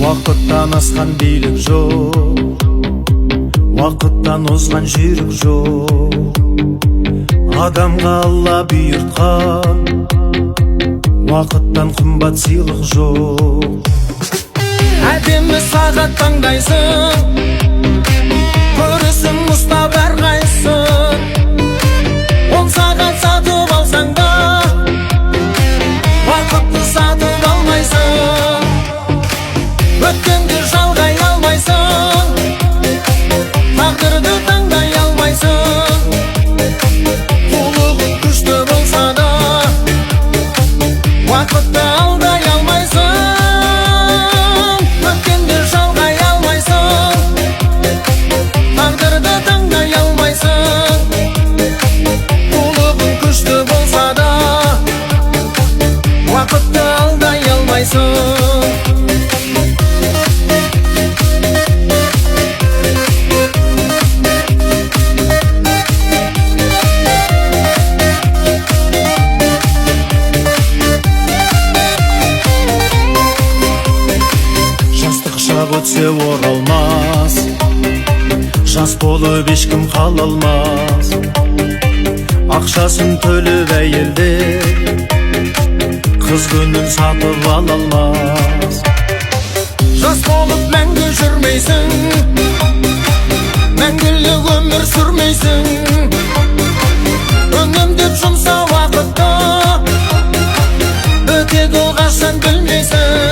Уақыттан асқан билік жоқ, уақыттан озған жүйрік жоқ. Адамға Алла бұйыртқан, уақыттан қымбат сыйлық жоқ. Әдемі сағат таңдайсың, көрісің ұстап әрқайсың. 10 сағат сатып алсаң да, уақытты сатып алмайсың. Өткенді жалғай алмайсың, тағдырды таңдай алмайсың. Қулығың күшті болса да, уақытты алдай алмайсың. Өткенді жалғай алмайсың, тағдырды таңдай алмайсың. Қулығың күшті болса да, уақытты алдай алмайсың. Өтсе оралмас, жас болып ешкім қала алмас. Ақшасын төлеп әйелдер, қыз күнін сатып ала алмас. Жас болып мәңгі жүрмейсің, мәңгілік өмір сүрмейсің. Үнемдеп жұмса уақытты, өтеді ол қашан білмейсің.